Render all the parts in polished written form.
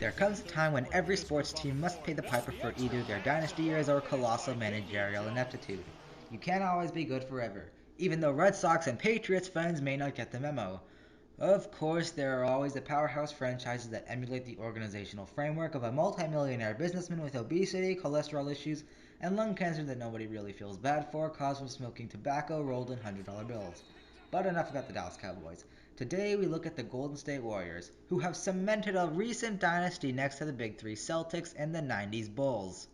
There comes a time when every sports team must pay the piper for either their dynasty years or colossal managerial ineptitude. You can't always be good forever, even though Red Sox and Patriots fans may not get the memo. Of course, there are always the powerhouse franchises that emulate the organizational framework of a multimillionaire businessman with obesity, cholesterol issues, and lung cancer that nobody really feels bad for, caused from smoking tobacco rolled in $100 bills. But enough about the Dallas Cowboys. Today we look at the Golden State Warriors, who have cemented a recent dynasty next to the Big Three Celtics and the 90s Bulls.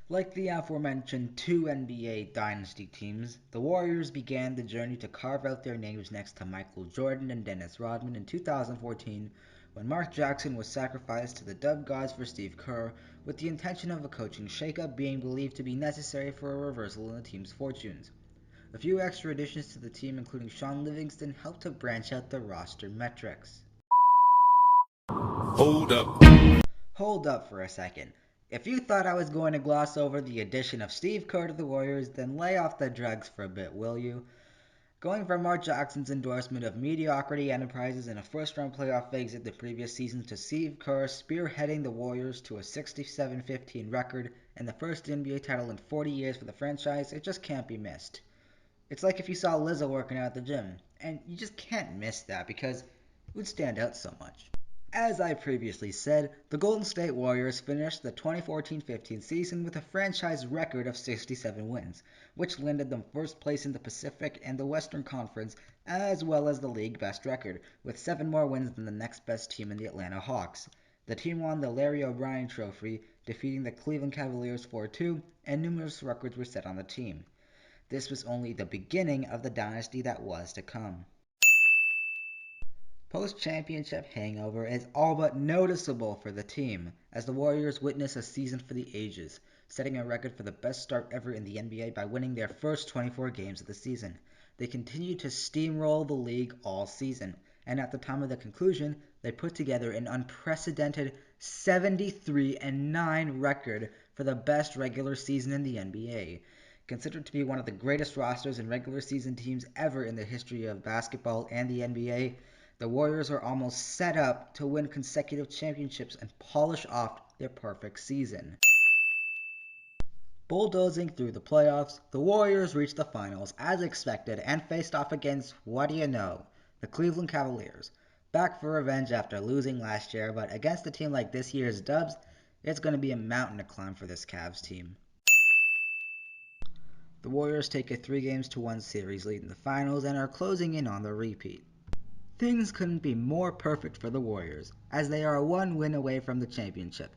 Like the aforementioned two NBA dynasty teams, the Warriors began the journey to carve out their names next to Michael Jordan and Dennis Rodman in 2014 when Mark Jackson was sacrificed to the dub gods for Steve Kerr, with the intention of a coaching shakeup being believed to be necessary for a reversal in the team's fortunes. A few extra additions to the team, including Sean Livingston, helped to branch out the roster metrics. Hold up. Hold up for a second. If you thought I was going to gloss over the addition of Steve Kerr to the Warriors, then lay off the drugs for a bit, will you? Going from Mark Jackson's endorsement of mediocrity enterprises and a first-round playoff exit the previous season to Steve Kerr spearheading the Warriors to a 67-15 record and the first NBA title in 40 years for the franchise, it just can't be missed. It's like if you saw Lizzo working out at the gym, and you just can't miss that because it would stand out so much. As I previously said, the Golden State Warriors finished the 2014-15 season with a franchise record of 67 wins, which landed them first place in the Pacific and the Western Conference, as well as the league best record, with 7 more wins than the next best team in the Atlanta Hawks. The team won the Larry O'Brien Trophy, defeating the Cleveland Cavaliers 4-2, and numerous records were set on the team. This was only the beginning of the dynasty that was to come. Post-championship hangover is all but noticeable for the team, as the Warriors witness a season for the ages, setting a record for the best start ever in the NBA by winning their first 24 games of the season. They continued to steamroll the league all season, and at the time of the conclusion, they put together an unprecedented 73-9 record for the best regular season in the NBA. Considered to be one of the greatest rosters and regular season teams ever in the history of basketball and the NBA, the Warriors are almost set up to win consecutive championships and polish off their perfect season. Bulldozing through the playoffs, the Warriors reached the finals as expected and faced off against, what do you know, the Cleveland Cavaliers. Back for revenge after losing last year, but against a team like this year's Dubs, it's going to be a mountain to climb for this Cavs team. The Warriors take a 3-1 series lead in the finals and are closing in on the repeat. Things couldn't be more perfect for the Warriors, as they are one win away from the championship.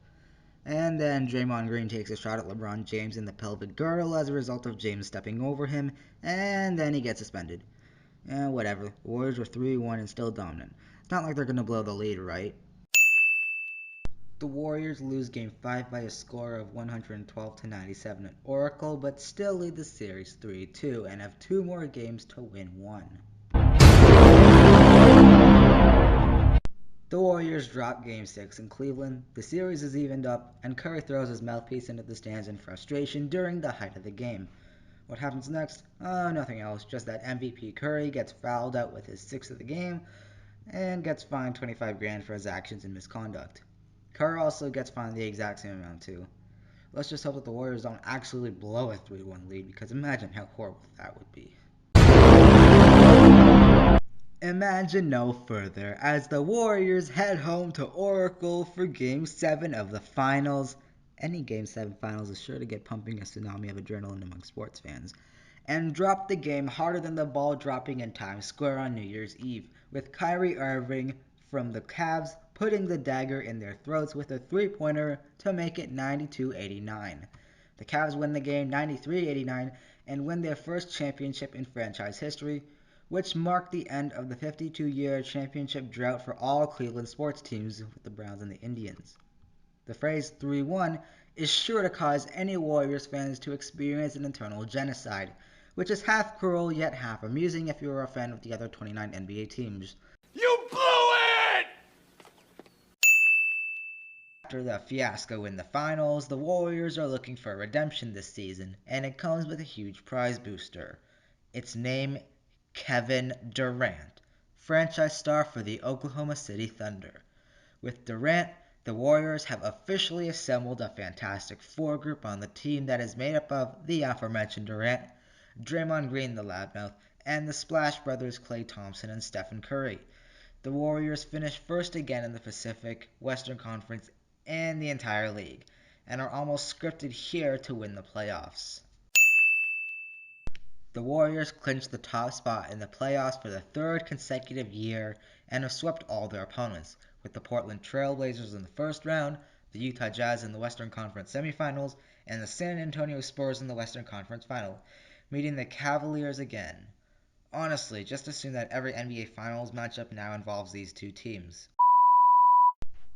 And then Draymond Green takes a shot at LeBron James in the pelvic girdle as a result of James stepping over him, and then he gets suspended. Whatever, the Warriors were 3-1 and still dominant. It's not like they're gonna blow the lead, right? The Warriors lose Game 5 by a score of 112-97 at Oracle, but still lead the series 3-2 and have 2 more games to win 1. The Warriors drop Game 6 in Cleveland, the series is evened up, and Curry throws his mouthpiece into the stands in frustration during the height of the game. What happens next? Oh, nothing else, just that MVP Curry gets fouled out with his 6th of the game, and gets fined $25,000 for his actions and misconduct. Kerr also gets fined the exact same amount too. Let's just hope that the Warriors don't actually blow a 3-1 lead, because imagine how horrible that would be. Imagine no further as the Warriors head home to Oracle for Game 7 of the finals. Any Game 7 finals is sure to get pumping a tsunami of adrenaline among sports fans. And drop the game harder than the ball dropping in Times Square on New Year's Eve, with Kyrie Irving from the Cavs putting the dagger in their throats with a three-pointer to make it 92-89. The Cavs win the game 93-89 and win their first championship in franchise history, which marked the end of the 52-year championship drought for all Cleveland sports teams with the Browns and the Indians. The phrase 3-1 is sure to cause any Warriors fans to experience an internal genocide, which is half cruel yet half amusing if you are a fan of the other 29 NBA teams. You blew it! After the fiasco in the finals, the Warriors are looking for redemption this season, and it comes with a huge prize booster. Its name, Kevin Durant, franchise star for the Oklahoma City Thunder. With Durant, The Warriors have officially assembled a Fantastic Four group on the team that is made up of the aforementioned Durant, Draymond Green the Loudmouth, and the Splash Brothers Klay Thompson and Stephen Curry. The Warriors finished first again in the Pacific, Western Conference, and the entire league, and are almost scripted here to win the playoffs. The Warriors clinched the top spot in the playoffs for the third consecutive year and have swept all their opponents, with the Portland Trail Blazers in the first round, the Utah Jazz in the Western Conference semifinals, and the San Antonio Spurs in the Western Conference final, meeting the Cavaliers again. Honestly, just assume that every NBA Finals matchup now involves these two teams.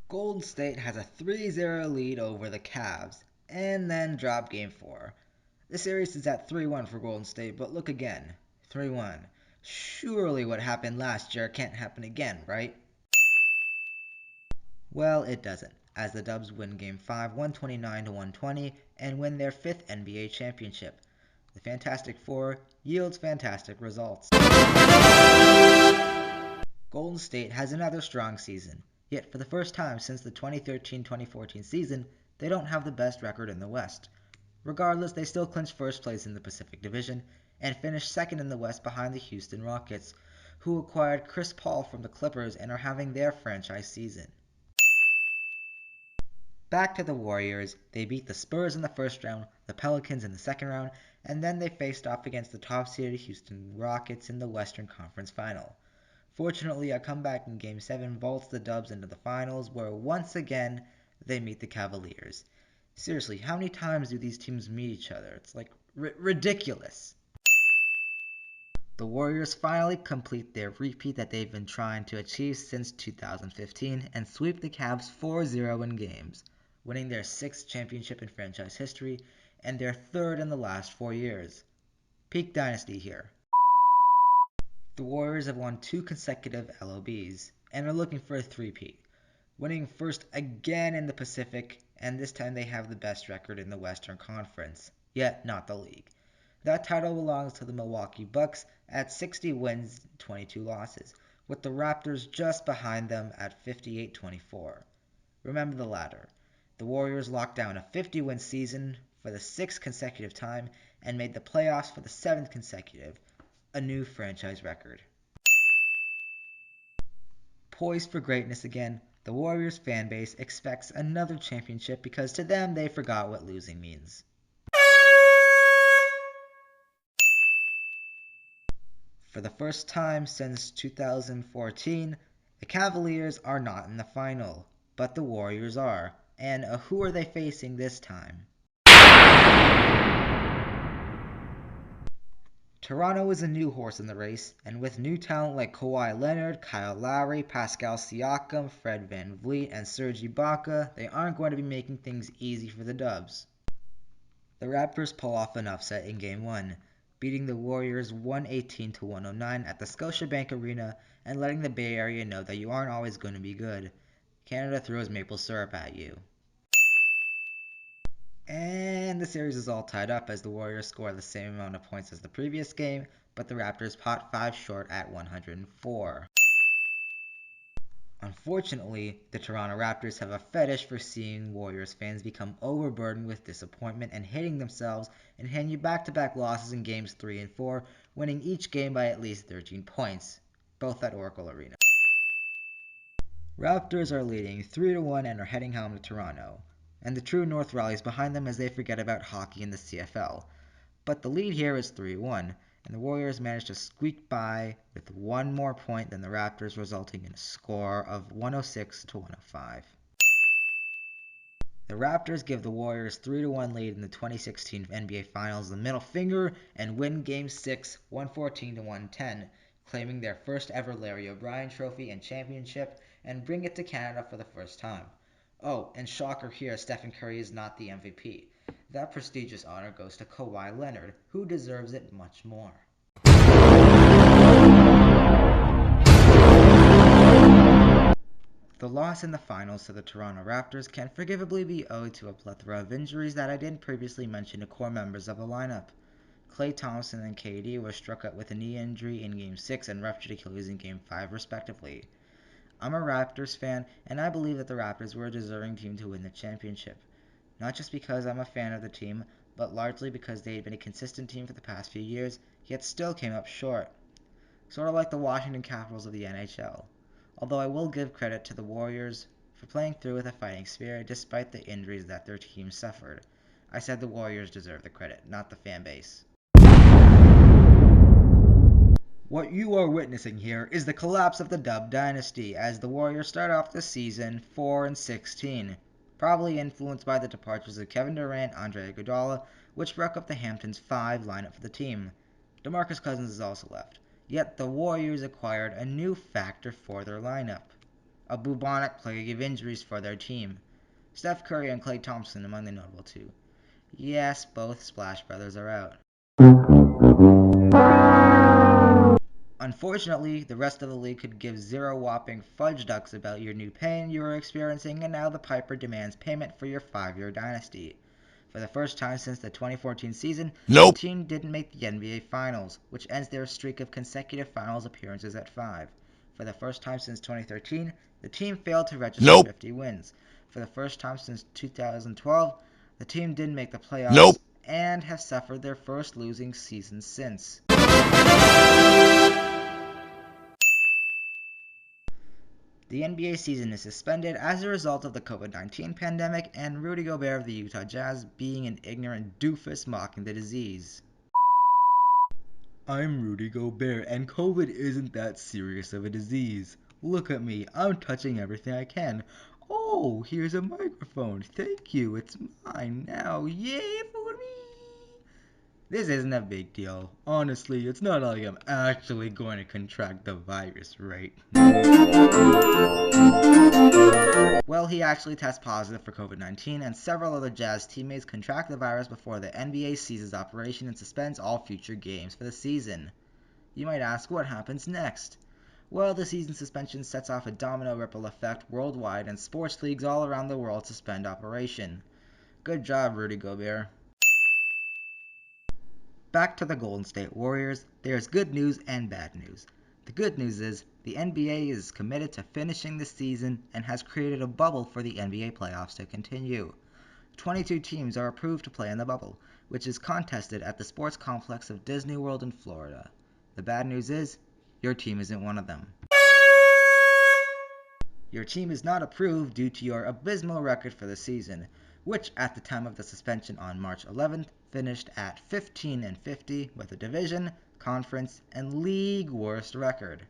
Golden State has a 3-0 lead over the Cavs, and then dropped Game 4. The series is at 3-1 for Golden State, but look again. 3-1. Surely what happened last year can't happen again, right? Well, it doesn't, as the Dubs win Game 5 129-120 and win their 5th NBA championship. The Fantastic Four yields fantastic results. Golden State has another strong season, yet for the first time since the 2013-2014 season, they don't have the best record in the West. Regardless, they still clinched first place in the Pacific Division and finished second in the West behind the Houston Rockets, who acquired Chris Paul from the Clippers and are having their franchise season. Back to the Warriors, they beat the Spurs in the first round, the Pelicans in the second round, and then they faced off against the top-seeded Houston Rockets in the Western Conference Final. Fortunately, a comeback in Game 7 vaults the Dubs into the finals, where once again they meet the Cavaliers. Seriously, how many times do these teams meet each other? It's like ridiculous. The Warriors finally complete their repeat that they've been trying to achieve since 2015 and sweep the Cavs 4-0 in games, winning their 6th championship in franchise history and their 3rd in the last 4 years. Peak dynasty here. The Warriors have won 2 consecutive LOBs and are looking for a three-peat, winning first again in the Pacific, and this time they have the best record in the Western Conference, yet not the league. That title belongs to the Milwaukee Bucks at 60 wins, 22 losses, with the Raptors just behind them at 58-24. Remember the latter. The Warriors locked down a 50-win season for the 6th consecutive time and made the playoffs for the 7th consecutive, a new franchise record. Poised for greatness again, the Warriors fanbase expects another championship because to them they forgot what losing means. For the first time since 2014, the Cavaliers are not in the final, but the Warriors are. And who are they facing this time? Toronto is a new horse in the race, and with new talent like Kawhi Leonard, Kyle Lowry, Pascal Siakam, Fred VanVleet, and Serge Ibaka, they aren't going to be making things easy for the Dubs. The Raptors pull off an upset in Game 1, beating the Warriors 118-109 at the Scotiabank Arena and letting the Bay Area know that you aren't always going to be good. Canada throws maple syrup at you. And the series is all tied up as the Warriors score the same amount of points as the previous game, but the Raptors pot 5 short at 104. Unfortunately, the Toronto Raptors have a fetish for seeing Warriors fans become overburdened with disappointment and hating themselves and hand you back-to-back losses in games 3 and 4, winning each game by at least 13 points, both at Oracle Arena. Raptors are leading 3-1 and are heading home to Toronto, and the true North rallies behind them as they forget about hockey in the CFL. But the lead here is 3-1, and the Warriors managed to squeak by with one more point than the Raptors, resulting in a score of 106-105. The Raptors give the Warriors 3-1 lead in the 2016 NBA Finals the middle finger and win Game 6 114-110, claiming their first ever Larry O'Brien trophy and championship and bring it to Canada for the first time. Oh, and shocker here, Stephen Curry is not the MVP. That prestigious honor goes to Kawhi Leonard, who deserves it much more. The loss in the finals to the Toronto Raptors can forgivably be owed to a plethora of injuries that I didn't previously mention to core members of the lineup. Klay Thompson and KD were struck up with a knee injury in Game 6 and ruptured Achilles in Game 5 respectively. I'm a Raptors fan, and I believe that the Raptors were a deserving team to win the championship. Not just because I'm a fan of the team, but largely because they had been a consistent team for the past few years, yet still came up short. Sort of like the Washington Capitals of the NHL. Although I will give credit to the Warriors for playing through with a fighting spirit despite the injuries that their team suffered. I said the Warriors deserve the credit, not the fan base. What you are witnessing here is the collapse of the Dub dynasty as the Warriors start off the season 4-16, probably influenced by the departures of Kevin Durant, Andre Iguodala, which broke up the Hamptons' 5 lineup for the team. DeMarcus Cousins has also left, yet the Warriors acquired a new factor for their lineup, a bubonic plague of injuries for their team. Steph Curry and Klay Thompson among the notable two. Yes, both Splash Brothers are out. Unfortunately, the rest of the league could give zero whopping fudge ducks about your new pain you are experiencing, and now the Piper demands payment for your 5-year dynasty. For the first time since the 2014 season, the Nope. team didn't make the NBA Finals, which ends their streak of consecutive Finals appearances at 5. For the first time since 2013, the team failed to register Nope. 50 wins. For the first time since 2012, the team didn't make the playoffs Nope. and have suffered their first losing season since. The NBA season is suspended as a result of the COVID-19 pandemic and Rudy Gobert of the Utah Jazz being an ignorant doofus mocking the disease. I'm Rudy Gobert, and COVID isn't that serious of a disease. Look at me, I'm touching everything I can. Oh, here's a microphone. Thank you, it's mine now. Yay for me! This isn't a big deal. Honestly, it's not like I'm actually going to contract the virus, right? Well, he actually tests positive for COVID-19, and several other Jazz teammates contract the virus before the NBA ceases operation and suspends all future games for the season. You might ask, what happens next? Well, the season suspension sets off a domino ripple effect worldwide, and sports leagues all around the world suspend operation. Good job, Rudy Gobert. Back to the Golden State Warriors, there's good news and bad news. The good news is the NBA is committed to finishing the season and has created a bubble for the NBA playoffs to continue. 22 teams are approved to play in the bubble, which is contested at the sports complex of Disney World in Florida. The bad news is, your team isn't one of them. Your team is not approved due to your abysmal record for the season, which at the time of the suspension on March 11th finished at 15-50 with a division, conference, and league worst record.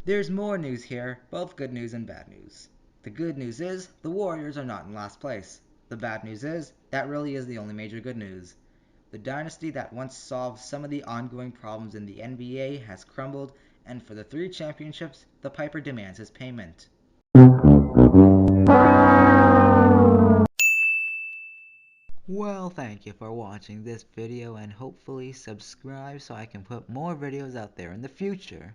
There's more news here, both good news and bad news. The good news is the Warriors are not in last place. The bad news is that really is the only major good news. The dynasty that once solved some of the ongoing problems in the NBA has crumbled, and for the 3 championships, the Piper demands his payment. Well, thank you for watching this video, and hopefully subscribe so I can put more videos out there in the future.